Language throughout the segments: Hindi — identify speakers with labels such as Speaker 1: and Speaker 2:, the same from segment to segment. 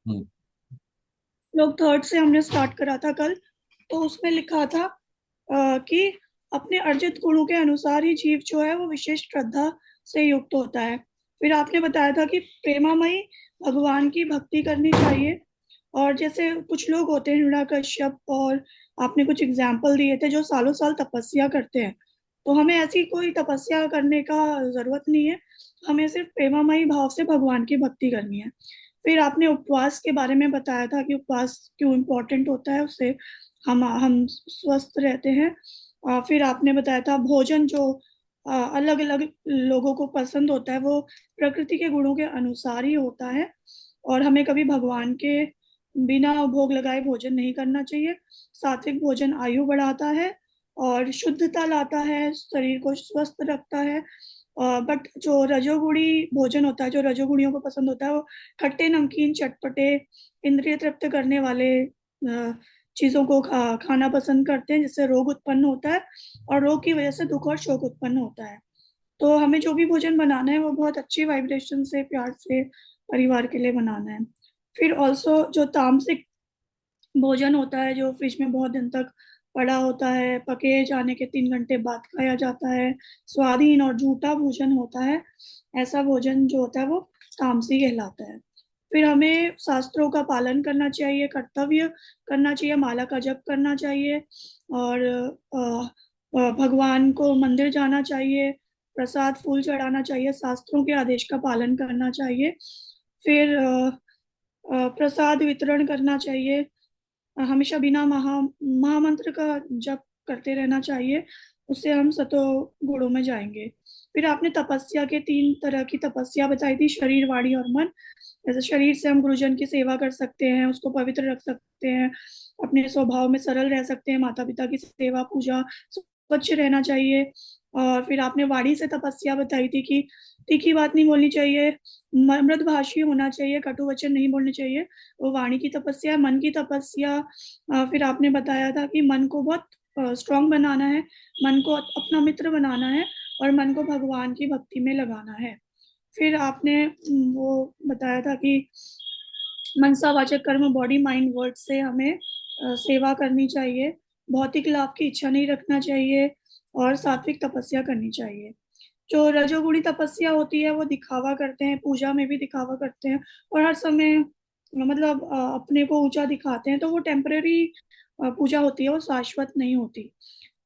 Speaker 1: हम्म।
Speaker 2: लोग थर्ड से हमने स्टार्ट करा था कल। तो उसमें लिखा था कि अपने अर्जित गुणों के अनुसार ही जीव जो है वो विशेष श्रद्धा से युक्त होता है। फिर आपने बताया था कि प्रेमामयी भगवान की भक्ति करनी चाहिए। और जैसे कुछ लोग होते हैं हिरण्यकश्यप, और आपने कुछ एग्जाम्पल दिए थे जो सालों साल तपस्या करते हैं। तो हमें ऐसी कोई तपस्या करने का जरूरत नहीं है। हमें सिर्फ प्रेमामयी भाव से भगवान की भक्ति करनी है। फिर आपने उपवास के बारे में बताया था कि उपवास क्यों इम्पोर्टेंट होता है, उससे हम स्वस्थ रहते हैं। फिर आपने बताया था भोजन जो अलग अलग लोगों को पसंद होता है वो प्रकृति के गुणों के अनुसार ही होता है। और हमें कभी भगवान के बिना भोग लगाए भोजन नहीं करना चाहिए। सात्विक भोजन आयु बढ़ाता है और शुद्धता लाता है, शरीर को स्वस्थ रखता है। बट जो रजोगुणी भोजन होता है, जो रजोगुणियों को पसंद होता है, वो खट्टे नमकीन चटपटे इंद्रिय तृप्त करने वाले चीजों को खाना पसंद करते हैं, जिससे रोग उत्पन्न होता है और रोग की वजह से दुख और शोक उत्पन्न होता है। तो हमें जो भी भोजन बनाना है वो बहुत अच्छी वाइब्रेशन से, प्यार से परिवार के लिए बनाना है। फिर ऑल्सो जो तामसिक भोजन होता है, जो फ्रिज में बहुत दिन तक पड़ा होता है, पके जाने के 3 घंटे बाद खाया जाता है, स्वादहीन और झूठा भोजन होता है, ऐसा भोजन जो होता है वो तामसी कहलाता है। फिर हमें शास्त्रों का पालन करना चाहिए, कर्तव्य करना चाहिए, माला का जप करना चाहिए, और भगवान को मंदिर जाना चाहिए, प्रसाद फूल चढ़ाना चाहिए, शास्त्रों के आदेश का पालन करना चाहिए। फिर प्रसाद वितरण करना चाहिए। हमेशा बिना महामंत्र का जप करते रहना चाहिए। उससे हम सतो गुणों में जाएंगे। फिर आपने तपस्या के 3 तरह की तपस्या बताई थी, शरीर वाणी और मन। जैसे शरीर से हम गुरुजन की सेवा कर सकते हैं, उसको पवित्र रख सकते हैं, अपने स्वभाव में सरल रह सकते हैं, माता पिता की सेवा पूजा स्वच्छ रहना चाहिए। और फिर आपने वाणी से तपस्या बताई थी कि तीखी बात नहीं बोलनी चाहिए, मृदभाषी होना चाहिए, कटु वचन नहीं बोलने चाहिए। वो वाणी की तपस्या। मन की तपस्या, फिर आपने बताया था कि मन को बहुत स्ट्रांग बनाना है, मन को अपना मित्र बनाना है, और मन को भगवान की भक्ति में लगाना है। फिर आपने वो बताया था कि मनसा वाचक कर्म बॉडी माइंड वर्ड से हमें सेवा करनी चाहिए, भौतिक लाभ की इच्छा नहीं रखना चाहिए, और सात्विक तपस्या करनी चाहिए। जो रजोगुणी तपस्या होती है वो दिखावा करते हैं, पूजा में भी दिखावा करते हैं, और हर समय मतलब अपने को ऊंचा दिखाते हैं, तो वो टेम्पररी पूजा होती है, वो शाश्वत नहीं होती।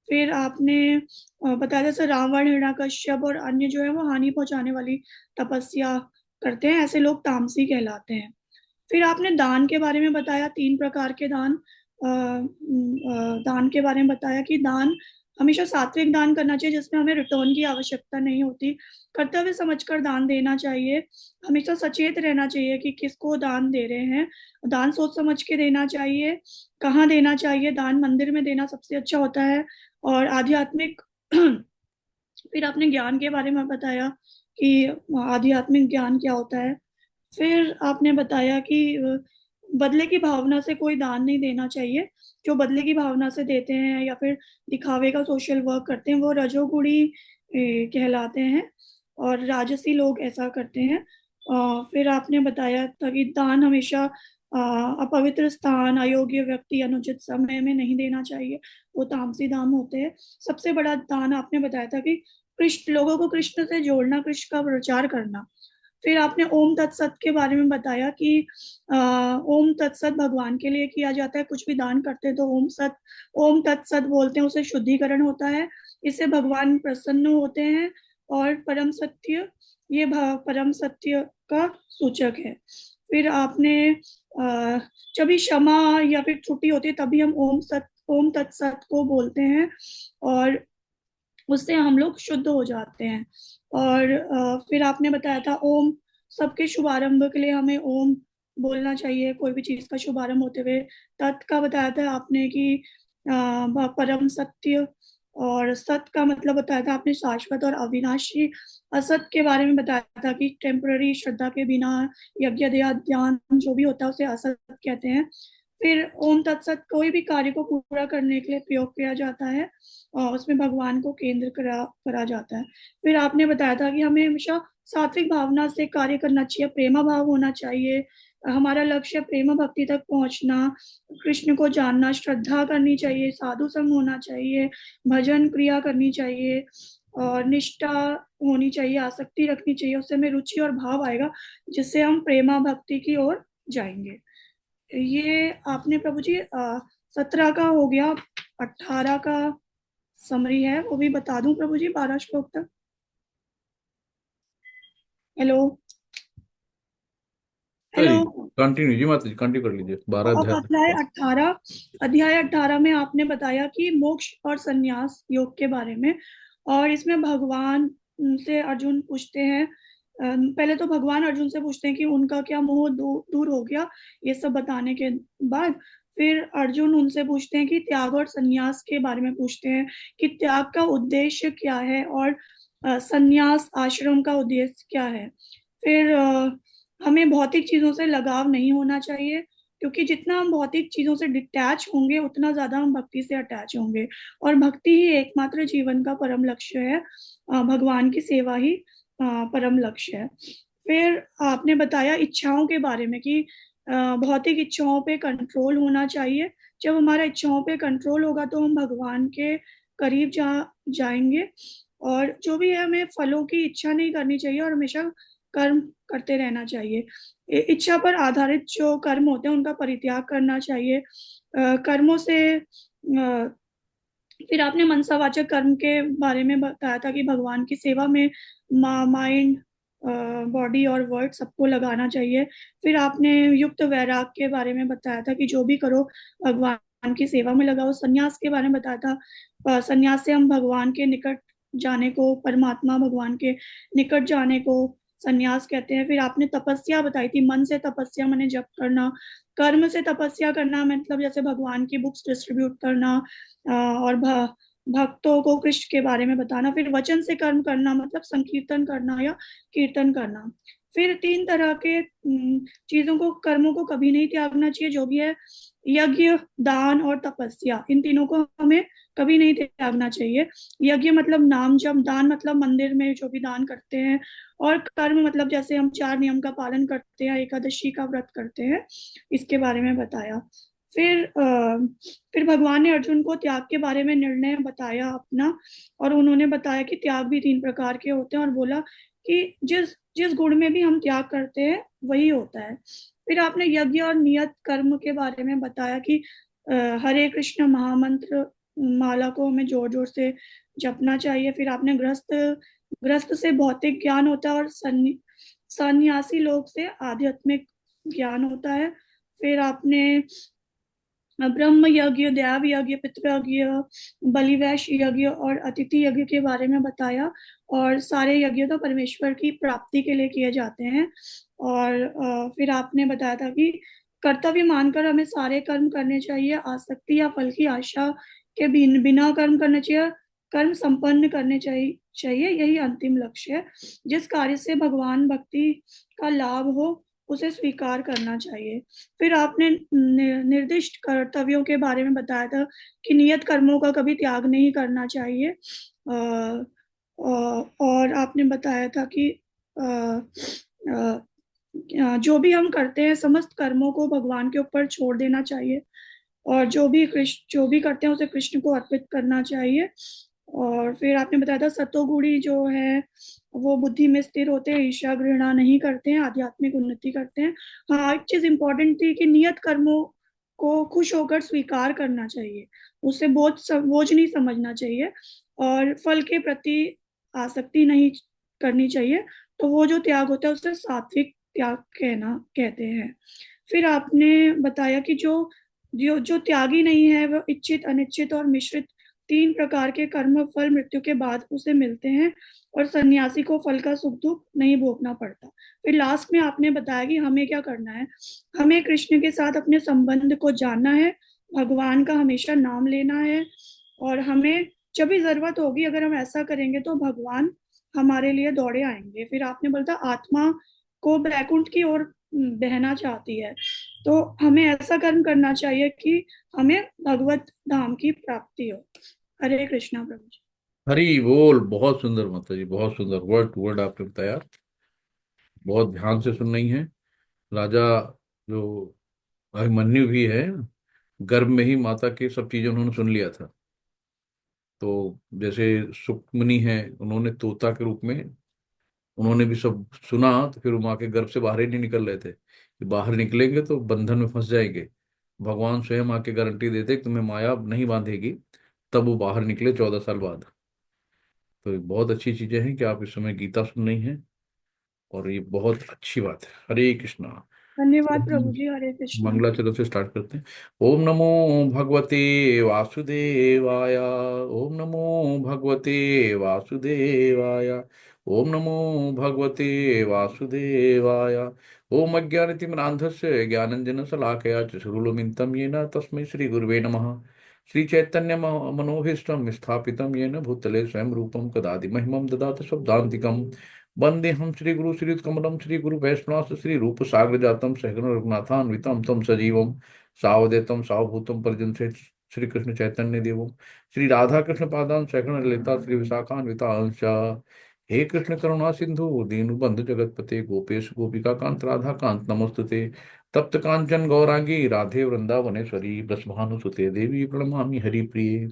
Speaker 2: फिर आपने बताया जैसे रावण हिरण्यकश्यप और अन्य जो है वो हानि पहुंचाने वाली तपस्या करते हैं, ऐसे लोग तामसी कहलाते हैं। फिर आपने दान के बारे में बताया, 3 प्रकार के दान। दान के बारे में बताया कि दान हमेशा सात्विक दान करना चाहिए, जिसमें हमें रिटर्न की आवश्यकता नहीं होती। कर्तव्य समझकर दान देना चाहिए। हमेशा सचेत रहना चाहिए कि किसको दान दे रहे हैं। दान सोच समझ के देना चाहिए। कहाँ देना चाहिए? दान मंदिर में देना सबसे अच्छा होता है। और आध्यात्मिक फिर आपने ज्ञान के बारे में बताया कि आध्यात्मिक ज्ञान क्या होता है। फिर आपने बताया कि बदले की भावना से कोई दान नहीं देना चाहिए। जो बदले की भावना से देते हैं या फिर दिखावे का सोशल वर्क करते हैं वो रजोगुणी कहलाते हैं, और राजसी लोग ऐसा करते हैं। फिर आपने बताया था कि दान हमेशा अपवित्र स्थान, अयोग्य व्यक्ति, अनुचित समय में नहीं देना चाहिए, वो तामसी दान होते हैं। सबसे बड़ा दान आपने बताया था कि कृष्ण, लोगों को कृष्ण से जोड़ना, कृष्ण का प्रचार करना। फिर आपने ओम तत्सत के बारे में बताया कि ओम तत्सत भगवान के लिए किया जाता है, कुछ भी दान करते हैं तो ओम तत्सत बोलते हैं, उससे शुद्धिकरण होता है, इससे भगवान प्रसन्न होते हैं। और परम सत्य, ये परम सत्य का सूचक है। फिर आपने जब भी क्षमा या फिर छुट्टी होती है तभी हम ओम तत्सत को बोलते हैं, और उससे हम लोग शुद्ध हो जाते हैं। और फिर आपने बताया था ओम, सबके शुभारंभ के लिए हमें ओम बोलना चाहिए, कोई भी चीज का शुभारंभ होते हुए। तत् का बताया था आपने कि परम सत्य, और सत का मतलब बताया था आपने शाश्वत और अविनाशी। असत के बारे में बताया था कि टेम्पररी श्रद्धा के बिना यज्ञ दया ध्यान जो भी होता है उसे असत कहते हैं। फिर ओम तत्सत कोई भी कार्य को पूरा करने के लिए प्रयोग किया जाता है, और उसमें भगवान को केंद्र करा करा जाता है। फिर आपने बताया था कि हमें हमेशा सात्विक भावना से कार्य करना चाहिए, प्रेमा भाव होना चाहिए, हमारा लक्ष्य प्रेम भक्ति तक पहुंचना, कृष्ण को जानना, श्रद्धा करनी चाहिए, साधु संग होना चाहिए, भजन क्रिया करनी चाहिए, और निष्ठा होनी चाहिए, आसक्ति रखनी चाहिए, उससे हमें रुचि और भाव आएगा, जिससे हम प्रेमा भक्ति की ओर जाएंगे। ये आपने प्रभु जी 17 का हो गया, 18 का समरी है, वो भी बता दूं प्रभु जी, 12 श्लोक तक। हेलो।
Speaker 1: हाँ
Speaker 2: हेलो।
Speaker 1: जी, कंटिन्यू जी, माता जी कंटिन्यू कर लीजिए, 12 अध्याय
Speaker 2: अब अध्याय
Speaker 1: तक।
Speaker 2: 18, अध्याय 18 में आपने बताया कि मोक्ष और संन्यास योग के बारे में, और इसमें भगवान से अर्जुन पूछते हैं, पहले तो भगवान अर्जुन से पूछते हैं कि उनका क्या मोह दूर हो गया, ये सब बताने के बाद फिर अर्जुन उनसे पूछते हैं कि त्याग और संन्यास के बारे में पूछते हैं, कि त्याग का उद्देश्य क्या है, और संन्यास आश्रम का उद्देश्य क्या है। फिर हमें भौतिक चीजों से लगाव नहीं होना चाहिए, क्योंकि जितना हम भौतिक चीजों से डिटैच होंगे उतना ज्यादा हम भक्ति से अटैच होंगे, और भक्ति ही एकमात्र जीवन का परम लक्ष्य है, भगवान की सेवा ही परम लक्ष्य है। फिर आपने बताया इच्छाओं के बारे में कि भौतिक इच्छाओं पे कंट्रोल होना चाहिए। जब हमारा इच्छाओं पे कंट्रोल होगा तो हम भगवान के करीब जाएंगे, और जो भी है हमें फलों की इच्छा नहीं करनी चाहिए, और हमेशा कर्म करते रहना चाहिए। इच्छा पर आधारित जो कर्म होते हैं उनका परित्याग करना चाहिए। कर्मों से फिर आपने मनसावाचक कर्म के बारे में बताया था कि भगवान की सेवा में माइंड, बॉडी और वर्ड सबको लगाना चाहिए। फिर आपने युक्त वैराग के बारे में बताया था कि जो भी करो भगवान की सेवा में लगाओ। संन्यास के बारे में बताया था, संन्यास से हम भगवान के निकट जाने को, परमात्मा भगवान के निकट जाने को संन्यास कहते हैं। फिर आपने तपस्या बताई थी, मन से तपस्या मैंने जप करना, कर्म से तपस्या करना मतलब जैसे भगवान की बुक्स डिस्ट्रीब्यूट करना, और भक्तों को कृष्ण के बारे में बताना। फिर वचन से कर्म करना मतलब संकीर्तन करना या कीर्तन करना। फिर 3 तरह के चीजों को, कर्मों को कभी नहीं त्यागना चाहिए, जो भी है यज्ञ, दान और तपस्या, इन तीनों को हमें कभी नहीं त्यागना चाहिए। यज्ञ मतलब नाम जप, दान मतलब मंदिर में जो भी दान करते हैं, और कर्म मतलब जैसे हम 4 नियम का पालन करते हैं, एकादशी का व्रत करते हैं, इसके बारे में बताया। फिर फिर भगवान ने अर्जुन को त्याग के बारे में निर्णय बताया अपना, और उन्होंने बताया कि त्याग भी 3 प्रकार के होते हैं, और बोला कि जिस जिस गुण में भी हम त्याग करते हैं वही होता है। फिर आपने यज्ञ और नियत कर्म के बारे में बताया कि हरे कृष्ण महामंत्र माला को हमें जोर जोर से जपना चाहिए। फिर आपने गृहस्थ गृहस्थ से भौतिक ज्ञान होता है, और सन्यासी लोग से आध्यात्मिक ज्ञान होता है। फिर आपने ब्रह्म यज्ञ, देव यज्ञ, पितृ यज्ञ, बलिवैश यज्ञ और अतिथि यज्ञ के बारे में बताया, और सारे यज्ञ तो परमेश्वर की प्राप्ति के लिए किए जाते हैं। और फिर आपने बताया था कि कर्तव्य मानकर हमें सारे कर्म करने चाहिए, आसक्ति या फल की आशा के बिना कर्म करना चाहिए, कर्म संपन्न करने चाहिए, यही अंतिम लक्ष्य है। जिस कार्य से भगवान भक्ति का लाभ हो उसे स्वीकार करना चाहिए। फिर आपने निर्दिष्ट कर्तव्यों के बारे में बताया था कि नियत कर्मों का कभी त्याग नहीं करना चाहिए। और आपने बताया था कि अ, अ, जो भी हम करते हैं समस्त कर्मों को भगवान के ऊपर छोड़ देना चाहिए, और जो भी करते हैं उसे कृष्ण को अर्पित करना चाहिए। और फिर आपने बताया था सतोगुणी जो है वो बुद्धि में स्थिर होते हैं, ईर्ष्या घृणा नहीं करते हैं, आध्यात्मिक उन्नति करते हैं। हाँ, एक चीज इंपॉर्टेंट थी कि नियत कर्मों को खुश होकर स्वीकार करना चाहिए, उसे बोझ नहीं समझना चाहिए, और फल के प्रति आसक्ति नहीं करनी चाहिए। तो वो जो त्याग होता है उसे सात्विक त्याग कहते हैं। फिर आपने बताया कि जो जो जो त्यागी नहीं है वो इच्छित, अनिच्छित और मिश्रित 3 प्रकार के कर्म फल मृत्यु के बाद उसे मिलते हैं, और सन्यासी को फल का सुख दुख नहीं भोगना पड़ता। फिर लास्ट में आपने बताया कि हमें क्या करना है, हमें कृष्ण के साथ अपने संबंध को जानना है, भगवान का हमेशा नाम लेना है, और हमें जब भी जरूरत होगी अगर हम ऐसा करेंगे तो भगवान हमारे लिए दौड़े आएंगे। फिर आपने बोला था आत्मा को बैकुंठ की ओर बहना चाहती है, तो हमें ऐसा कर्म करना चाहिए कि हमें भगवत धाम की प्राप्ति हो। हरे कृष्णा प्रभु जी।
Speaker 1: हरी बोल, बहुत सुंदर माता जी, बहुत सुंदर, वर्ड टू वर्ड आपने बताया, बहुत ध्यान से सुन रही हैं। राजा जो अभिमन्यु भी है, गर्भ में ही माता की सब चीजें उन्होंने सुन लिया था। तो जैसे सुक्मनी है, उन्होंने तोता के रूप में उन्होंने भी सब सुना, तो फिर वो माँ के गर्भ से बाहर ही नहीं निकल रहे थे कि बाहर निकलेंगे तो बंधन में फंस जाएंगे। भगवान स्वयं आके गारंटी देते कि तुम्हें माया नहीं बांधेगी। तब वो बाहर निकले 14 साल बाद। तो ये बहुत अच्छी चीजें हैं कि आप इस समय गीता सुन रही हैं, और ये बहुत अच्छी बात है। हरे कृष्णा। तो
Speaker 2: धन्यवाद प्रभु
Speaker 1: हम
Speaker 2: जी, हरे कृष्णा।
Speaker 1: मंगलाचरण से स्टार्ट करते हैं। ओम नमो भगवते वासुदेवाय। ओम नमो भगवते वासुदेवाय। ओम नमो भगवते वासुदेवाय। ओम अज्ञानतिमिरान्धस्य ज्ञानञ्जनशलाकया चक्षुरुन्मिलितं येन तस्मै श्रीगुरुवे नमः। श्रीचैतन्य मनोभीष्टं स्थापितं येन भूतले स्वयं रूपं कदादि महिमं ददाति शब्दान्तिकम्। वंदे हम श्री गुरु श्री कमलम श्री गुरु वैष्णव श्री रूप सागर जातम सहगण रघुनाथान्वितम तम सजीवम सावधेतम सावभूतम परिजन से श्री कृष्ण चैतन्य देवम श्री राधा कृष्ण पादान सहगण ललिता श्री विशाखान्विता अंशा। हे कृष्ण करुणा सिंधु दीनु बंधु जगतपते गोपेश गोपिका कांत राधा कांत नमस्तुते। तप्त कांचन गौरांगी राधे वृंदावनेश्वरी ब्रह्मानुसुते देवी प्रणमामि हरिप्रिये।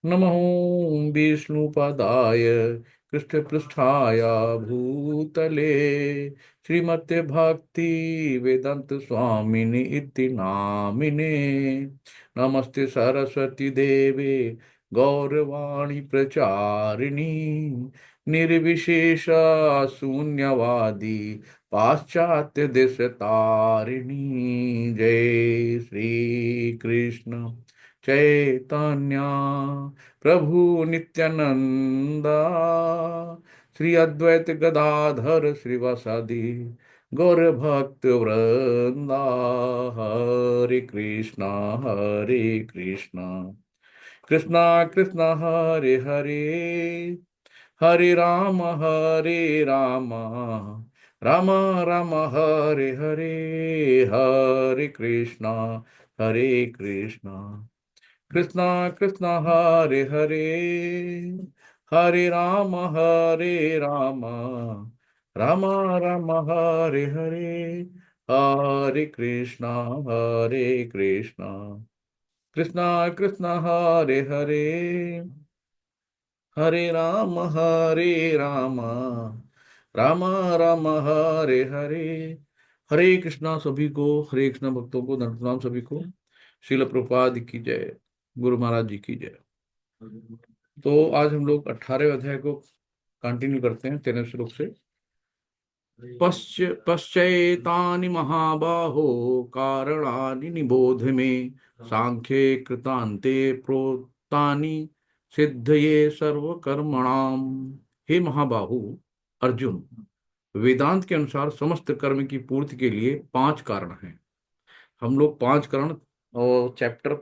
Speaker 1: नमो विष्णुपदाय कृष्णपृष्ठाय भूतले श्रीमते भक्ति वेदांत स्वामिनि इति नामिने। नमस्ते सरस्वती देवे गौरवाणी प्रचारिणी निर्विशेष शून्यवादी पाश्चात्य देश तारिणी। जय श्री कृष्ण चैतन्य प्रभु नित्यानंदा श्री अद्वैत गदाधर श्रीवासादि गौर भक्त वृंदा। हरे कृष्णा हरे कृष्णा कृष्णा कृष्णा हरे हरे हरे राम राम राम हरे हरे। हरे कृष्णा कृष्णा कृष्णा हरे हरे हरे राम राम राम हरे हरे। हरे कृष्णा कृष्णा कृष्णा हरे हरे हरे राम राम राम हरे हरे। हरे कृष्णा सभी को, हरे कृष्णा भक्तों को दंड प्रणाम सभी को। श्रील प्रभुपाद की जय, गुरु महाराज जी की जय। तो आज हम लोग 18वें अध्याय को कंटिन्यू करते हैं 13वें श्लोक से। पश्चैतानि महाबाहो कारणानि निबोध मे सांख्ये कृतान्ते प्रोक्तानि सिद्धये सर्वकर्मणाम। हे महाबाहु अर्जुन, वेदांत के अनुसार समस्त कर्म की पूर्ति के लिए 5 कारण हैं। हम लोग 5 कारण और चैप्टर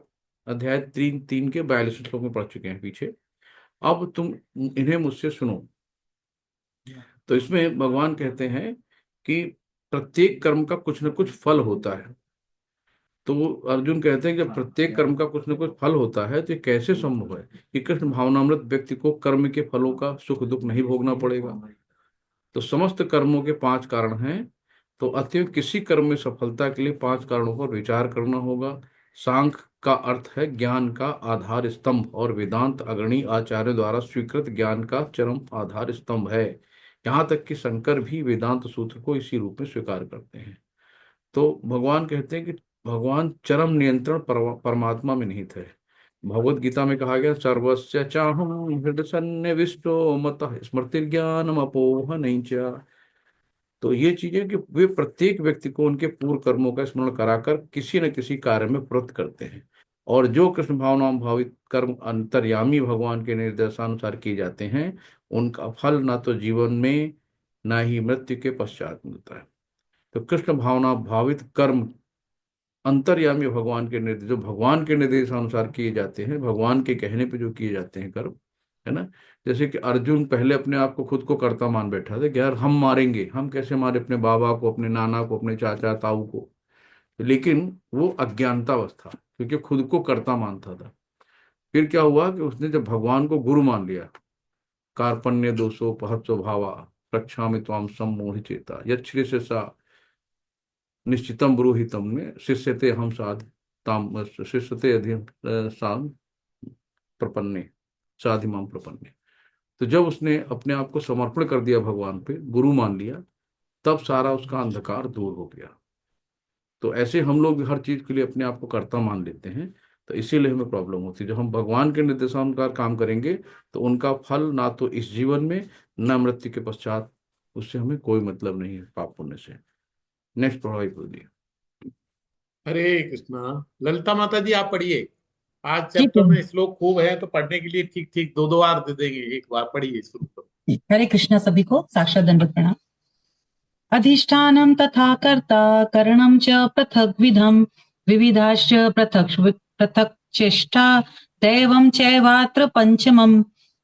Speaker 1: अध्याय 3 के 42 श्लोक में पढ़ चुके हैं पीछे। अब तुम इन्हें मुझसे सुनो। तो इसमें भगवान कहते हैं कि प्रत्येक कर्म का कुछ न कुछ फल होता है। तो अर्जुन कहते हैं कि जब प्रत्येक कर्म का कुछ न कुछ फल होता है तो ये कैसे संभव है कि कृष्ण भावनामृत व्यक्ति को कर्म के फलों का सुख दुख नहीं भोगना पड़ेगा। तो समस्त कर्मों के 5 कारण हैं। तो अतएव किसी कर्म में सफलता के लिए 5 कारणों पर विचार करना होगा। सांख्य का अर्थ है ज्ञान का आधार स्तंभ, और वेदांत अग्रणी आचार्य द्वारा स्वीकृत ज्ञान का चरम आधार स्तंभ है। यहाँ तक कि शंकर भी वेदांत सूत्र को इसी रूप में स्वीकार करते हैं। तो भगवान कहते हैं कि भगवान चरम नियंत्रण परमात्मा में निहित है। भगवत गीता में कहा गया सर्वस्य चाहम हृदय सन्निविष्टो मतः स्मृति ज्ञानम अपोह नहीं। तो ये चीजें कि वे प्रत्येक व्यक्ति को उनके पूर्व कर्मों का स्मरण कराकर किसी न किसी कार्य में प्रवृत्त करते हैं। और जो कृष्ण भावना भावित कर्म अंतर्यामी भगवान के निर्देशानुसार किए जाते हैं, उनका फल ना तो जीवन में ना ही मृत्यु के पश्चात मिलता है। तो कृष्ण भावना भावित कर्म अंतर्यामी भगवान के निर्देश, जो भगवान के निर्देशानुसार किए जाते हैं, भगवान के कहने पे जो किए जाते हैं कर्म, है ना। जैसे कि अर्जुन पहले अपने आप को खुद को कर्ता मान बैठा था कि यार हम मारेंगे, हम कैसे मारे अपने बाबा को, अपने नाना को, अपने चाचा ताऊ को। लेकिन वो अज्ञानतावश था क्योंकि खुद को कर्ता मानता था। फिर क्या हुआ कि उसने जब भगवान को गुरु मान लिया, कार्पण्य दोषो पहत स्वभावा रक्षामि त्वाम सम्मोहि चेता यच्छ्री से सा निश्चितम ब्रूहितम में शिष्यते हम साध ताम शिष्यते अधिम साम प्रपन्ने साधिमाम प्रपन्ने। तो जब उसने अपने आप को समर्पण कर दिया भगवान पे, गुरु मान लिया, तब सारा उसका अंधकार दूर हो गया। तो ऐसे हम लोग भी हर चीज के लिए अपने आप को कर्ता मान लेते हैं। तो इसीलिए हमें प्रॉब्लम होती है। जब हम भगवान के निर्देशानुसार काम करेंगे तो उनका फल ना तो इस जीवन में, ना मृत्यु के पश्चात, उससे हमें कोई मतलब नहीं है पाप पुण्य से। नेक्स्ट प्रभावित होगी।
Speaker 3: हरे कृष्णा। ललिता माता जी आप पढ़िए। आज
Speaker 4: जी
Speaker 3: चैप्टर
Speaker 4: प्रभु।
Speaker 3: में श्लोक खूब है, तो पढ़ने के लिए ठीक ठीक दो दो बार दे देंगे, एक बार पढ़िए शुरू करो।
Speaker 4: हरे कृष्णा सभी को साक्षात दंडवत प्रणाम। अधिष्ठानं तथा कर्ता करणं च पृथक विधम विविधाश्च पृथक पृथक चेष्टा दैवं चैवात्र पंचमम।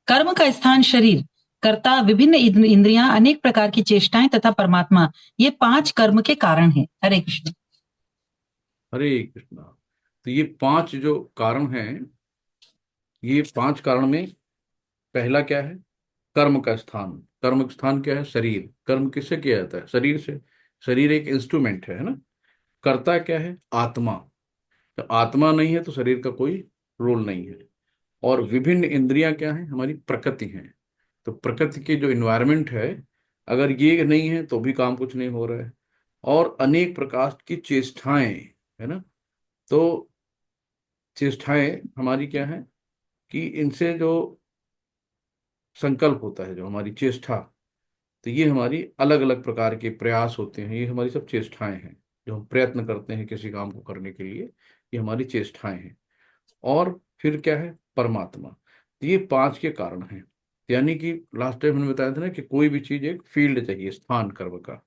Speaker 4: कर्म का स्थान शरीर, कर्ता विभिन्न इंद्रियां, अनेक प्रकार की चेष्टाएं तथा परमात्मा, ये 5 कर्म के कारण हैं। हरे कृष्ण।
Speaker 1: हरे कृष्णा। तो ये 5 जो कारण हैं, ये 5 कारण में पहला क्या है? कर्म का स्थान। कर्म का स्थान क्या है? शरीर। कर्म किससे किया जाता है? शरीर से। शरीर एक इंस्ट्रूमेंट है ना। कर्ता क्या है? आत्मा। तो आत्मा नहीं है तो शरीर का कोई रोल नहीं है। और विभिन्न इंद्रियां क्या है? हमारी प्रकृति है। तो प्रकृति के जो इन्वायरमेंट है, अगर ये नहीं है तो भी काम कुछ नहीं हो रहा है। और अनेक प्रकार की चेष्टाएं, है ना। तो चेष्टाएं हमारी क्या है कि इनसे जो संकल्प होता है, जो हमारी चेष्टा, तो ये हमारी अलग अलग प्रकार के प्रयास होते हैं। ये हमारी सब चेष्टाएं हैं। जो हम प्रयत्न करते हैं किसी काम को करने के लिए, ये हमारी चेष्टाएं हैं। और फिर क्या है? परमात्मा। तो ये 5 के कारण हैं। यानी कि लास्ट टाइम हमने बताया था ना कि कोई भी चीज एक फील्ड चाहिए, स्थान कर्म का।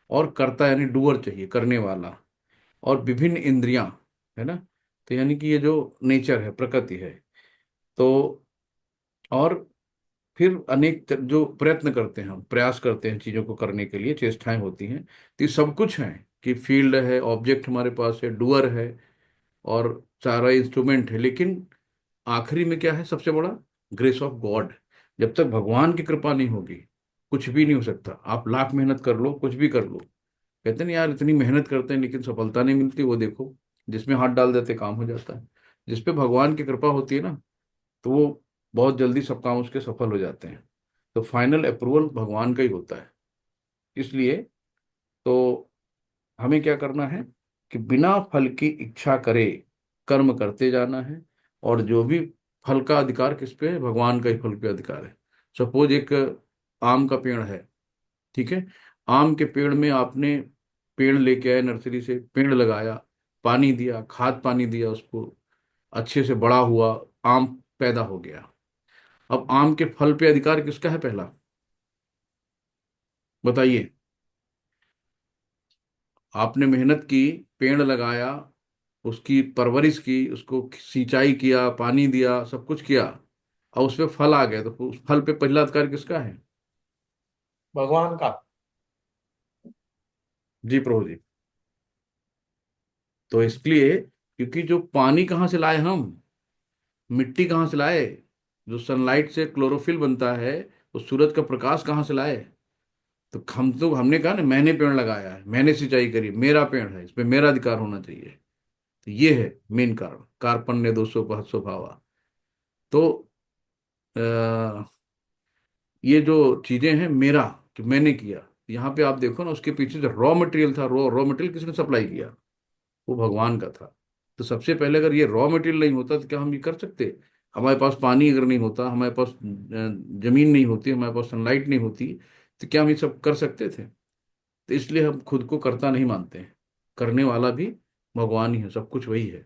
Speaker 1: और कर्ता यानी डूअर चाहिए, करने वाला। और विभिन्न इंद्रियां, है ना। तो यानी कि ये जो नेचर है, प्रकृति है। तो और फिर अनेक जो प्रयत्न करते हैं, हम प्रयास करते हैं चीजों को करने के लिए, चेष्टाएं होती हैं। तो ये सब कुछ है कि फील्ड है, ऑब्जेक्ट हमारे पास है, डूअर है, और सारा इंस्ट्रूमेंट है। लेकिन आखिरी में क्या है सबसे बड़ा? Grace of God. जब तक भगवान की कृपा नहीं होगी, कुछ भी नहीं हो सकता। आप लाख मेहनत कर लो, कुछ भी कर लो, कहते हैं यार इतनी मेहनत करते हैं लेकिन सफलता नहीं मिलती, वो देखो जिसमें हाथ डाल देते काम हो जाता है। जिस पे भगवान की कृपा होती है ना, तो वो बहुत जल्दी सब काम उसके सफल हो जाते हैं। तो फाइनल अप्रूवल भगवान का ही होता है। इसलिए तो हमें क्या करना है कि बिना फल की इच्छा करे कर्म करते जाना है। और जो भी फल का अधिकार किस पे है? भगवान का ही फल पे अधिकार है। सपोज एक आम का पेड़ है, ठीक है। आम के पेड़ में आपने पेड़ लेके आए नर्सरी से, पेड़ लगाया, पानी दिया, खाद पानी दिया उसको, अच्छे से बड़ा हुआ, आम पैदा हो गया। अब आम के फल पे अधिकार किसका है? पहला बताइए। आपने मेहनत की, पेड़ लगाया, उसकी परवरिश की, उसको सिंचाई किया, पानी दिया, सब कुछ किया, और उस पे फल आ गए, तो उस फल पे पहला अधिकार किसका है?
Speaker 3: भगवान का।
Speaker 1: जी प्रभु जी। तो इसलिए, क्योंकि जो पानी कहाँ से लाए हम, मिट्टी कहाँ से लाए, जो सनलाइट से क्लोरोफिल बनता है, वो सूरज का प्रकाश कहाँ से लाए? तो हमने कहा ना, मैंने पेड़ लगाया है, मैंने सिंचाई करी, मेरा पेड़ है, इस पे मेरा अधिकार होना चाहिए। तो ये है मेन कारण, कार्पण्य दोषो बहत्सो भावा। तो ये जो चीजें हैं मेरा, कि मैंने किया, यहाँ पे आप देखो ना, उसके पीछे जो रॉ मटेरियल था, रॉ रॉ मटेरियल किसने सप्लाई किया? वो भगवान का था। तो सबसे पहले अगर ये रॉ मटेरियल नहीं होता तो क्या हम ये कर सकते? हमारे पास पानी अगर नहीं होता, हमारे पास जमीन नहीं होती, हमारे पास सनलाइट नहीं होती, तो क्या हम ये सब कर सकते थे? तो इसलिए हम खुद को कर्ता नहीं मानते हैं। करने वाला भी भगवान ही है, सब कुछ वही है।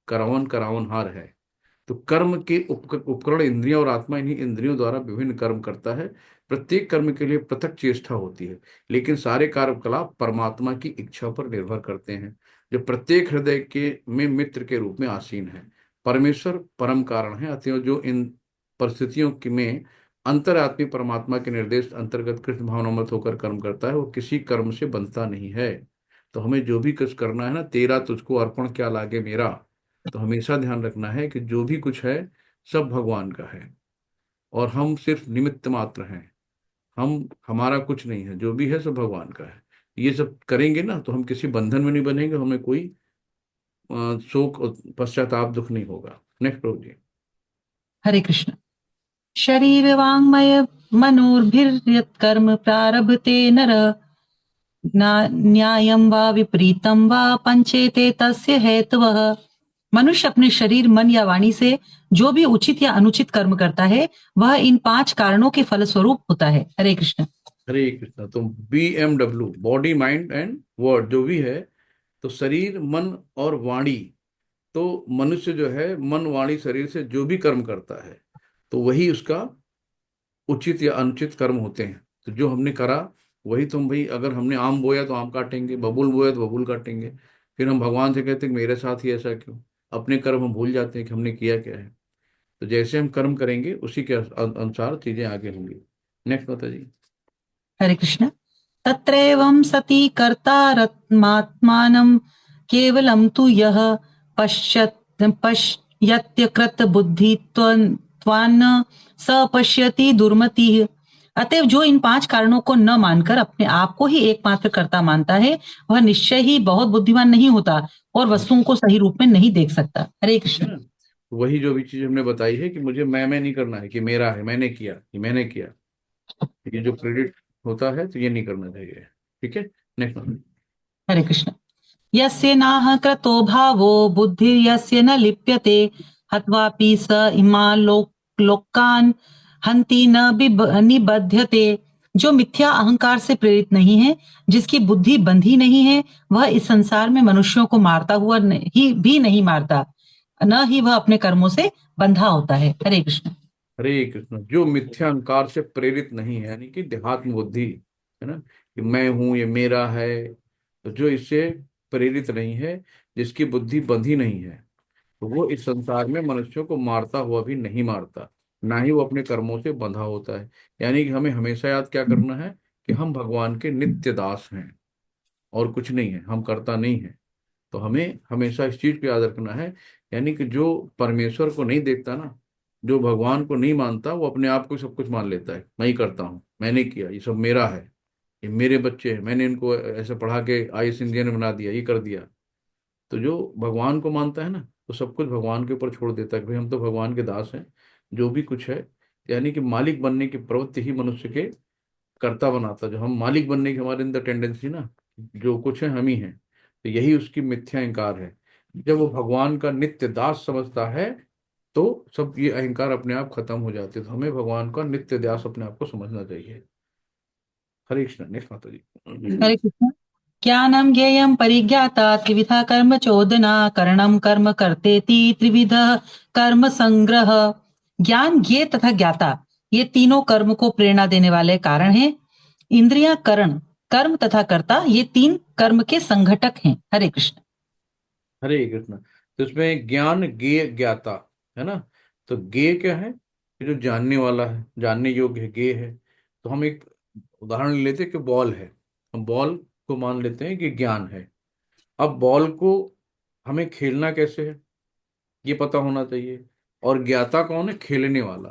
Speaker 1: करावन करावन हार है। तो कर्म के उपकरण इंद्रियां और आत्मा, इन्हीं इंद्रियों द्वारा विभिन्न कर्म करता है। प्रत्येक कर्म के लिए पृथक चेष्टा होती है, लेकिन सारे कार्यकलाप परमात्मा की इच्छा पर निर्भर करते हैं, जो प्रत्येक हृदय के में मित्र के रूप में आसीन है। परमेश्वर परम कारण है, अतएव जो इन परिस्थितियों की में अंतर्आत्मी परमात्मा के निर्देश अंतर्गत कृष्ण भावनामत होकर कर्म करता है, वो किसी कर्म से बनता नहीं है। तो हमें जो भी कुछ करना है ना, तेरा तुझको अर्पण क्या लागे मेरा। तो हमेशा ध्यान रखना है कि जो भी कुछ है सब भगवान का है, और हम सिर्फ निमित्त मात्र हैं। हमारा कुछ नहीं है, जो भी है सब भगवान का है। ये सब करेंगे ना तो हम किसी बंधन में नहीं बनेंगे, हमें कोई शोक और पश्चाताप दुख नहीं होगा। नेक्स्ट प्रभु जी।
Speaker 4: हरे कृष्ण। शरीर वाङ्मय मनोर्भिर्यत् कर्म प्रारभते नर न्यायं वा विपरीतं वा पंचेते तस्य हेतवः। मनुष्य अपने शरीर, मन या वाणी से जो भी उचित या अनुचित कर्म करता है वह इन 5 कारणों के फलस्वरूप होता है। हरे कृष्ण।
Speaker 1: हरे कृष्णा। तो BMW, body mind and word जो भी है, तो शरीर मन और वाणी, तो मनुष्य जो है मन वाणी शरीर से जो भी कर्म करता है तो वही उसका उचित या अनुचित कर्म होते हैं। तो जो हमने करा वही तुम भाई, अगर हमने आम बोया तो आम काटेंगे, बबूल बोया तो बबूल काटेंगे। फिर हम भगवान से कहते हैं कि मेरे साथ ही ऐसा क्यों। अपने कर्म हम भूल जाते हैं कि हमने किया क्या है। तो जैसे हम कर्म करेंगे उसी के अनुसार चीजें आगे होंगी। नेक्स्ट माता जी।
Speaker 4: हरे कृष्ण। तत्रैवं सति कर्तारत्मात्मानं केवलं तु यः पश्यत्यकृत बुद्धित्वान्न स पश्यति दुर्मतिः। अतएव जो इन 5 कारणों को न मानकर अपने आप को ही एकमात्र कर्ता मानता है वह निश्चय ही बहुत बुद्धिमान नहीं होता और वस्तुओं को सही रूप में नहीं देख सकता। हरे
Speaker 1: ठीक है
Speaker 4: कृष्ण।
Speaker 1: ना। तो वही जो भी चीज हमने बताई है कि मुझे मैं नहीं करना है कि मेरा है, मैंने किया, कि मैंने किया, ये जो क्रेडिट होता है तो ये नहीं करना चाहिए। ठीक है। नेक्स्ट।
Speaker 4: हरे कृष्ण। यस्य नाह क्रतो भावो बुद्धिर्यस्य न लिप्यते हत्वापि स इमान् लोकान् हन्ति न निबध्यते। जो मिथ्या अहंकार से प्रेरित नहीं है, जिसकी बुद्धि बंधी नहीं है, वह इस संसार में मनुष्यों को मारता हुआ भी नहीं मारता, न ही वह अपने कर्मों से बंधा होता है। हरे कृष्ण।
Speaker 1: हरे कृष्ण। जो मिथ्या अहंकार से प्रेरित नहीं है, यानी कि देहात्म बुद्धि, है ना, कि मैं हूं, ये मेरा है, तो जो इससे प्रेरित नहीं है, जिसकी बुद्धि बंधी नहीं है, तो वो इस संसार में मनुष्यों को मारता हुआ भी नहीं मारता, ना ही वो अपने कर्मों से बंधा होता है। यानी कि हमें हमेशा याद क्या करना है कि हम भगवान के नित्य दास हैं और कुछ नहीं है, हम करता नहीं है। तो हमें हमेशा इस चीज को याद रखना है, यानी कि जो परमेश्वर को नहीं देखता ना, जो भगवान को नहीं मानता, वो अपने आप को सब कुछ मान लेता है। मैं ही करता हूँ, मैंने किया, ये सब मेरा है, ये मेरे बच्चे हैं, मैंने इनको ऐसे पढ़ा के आईएएस इंडियन बना दिया, ये कर दिया। तो जो भगवान को मानता है ना, तो सब कुछ भगवान के ऊपर छोड़ देता है कि भाई हम तो भगवान के दास हैं, जो भी कुछ है। यानी कि मालिक बनने की प्रवृत्ति ही मनुष्य के कर्ता बनाता। जो हम मालिक बनने की हमारे अंदर टेंडेंसी ना, जो कुछ है हम ही हैं, तो यही उसकी मिथ्या अहंकार है। जब वो भगवान का नित्य दास समझता है तो सब ये अहंकार अपने आप खत्म हो जाते हैं। तो हमें भगवान का नित्य दास अपने आप को समझना चाहिए। हरे कृष्ण। नेक्स्ट माता जी।
Speaker 4: हरे कृष्ण। ज्ञानं ज्ञेयं परिज्ञाता त्रिविधा कर्म चोदना करणं कर्म कर्तेति त्रिविध कर्म संग्रह। ज्ञान, ज्ञेय तथा ज्ञाता ये तीनों कर्म को प्रेरणा देने वाले कारण हैं। इंद्रियां, करण, कर्म तथा कर्ता ये 3 कर्म के संघटक हैं। हरे कृष्ण।
Speaker 1: हरे कृष्ण। तो इसमें ज्ञान ज्ञेय ज्ञाता, है ना। तो ज्ञेय क्या है, ये जो जानने वाला है, जानने योग्य है, ज्ञेय है। तो हम एक उदाहरण ले लेते हैं कि बॉल है, हम बॉल को मान लेते हैं कि ज्ञान है। अब बॉल को हमें खेलना कैसे है ये पता होना चाहिए। और ज्ञाता कौन है, खेलने वाला,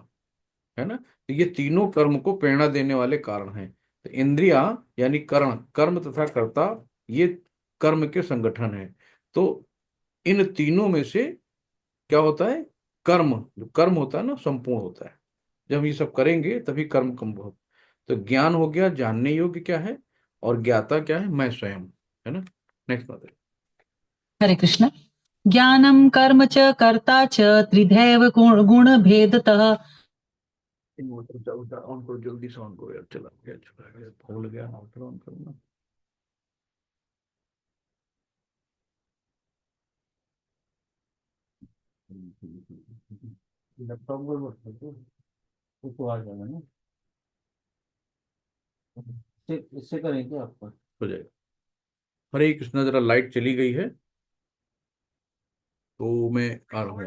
Speaker 1: है ना। तो ये तीनों कर्म को प्रेरणा देने वाले कारण हैं। तो इंद्रिया यानी करण, कर्म तथा कर्ता, ये कर्म के संगठन है। तो इन तीनों में से क्या होता है, कर्म, जो कर्म होता है ना संपूर्ण होता है। जब हम ये सब करेंगे तभी कर्म कम हो। तो ज्ञान हो गया, जानने योग्य क्या है, और ज्ञाता क्या है, मैं स्वयं, है ना। नेक्स्ट बात है।
Speaker 4: हरे कृष्ण। ज्ञानं कर्म च कर्ता च त्रिधैव गुण भेदतः।
Speaker 1: इन्वर्टर ऑन करो, जल्दी से ऑन करो यार, चला गया भूल गया, ऑन करो ना। लैपटॉप में मत रखो, वो तो आ जाएगा ना। इससे करेंगे आपका हो जाएगा। हरे कृष्णा। जरा लाइट चली गई है तो मैं आ रहा हूँ।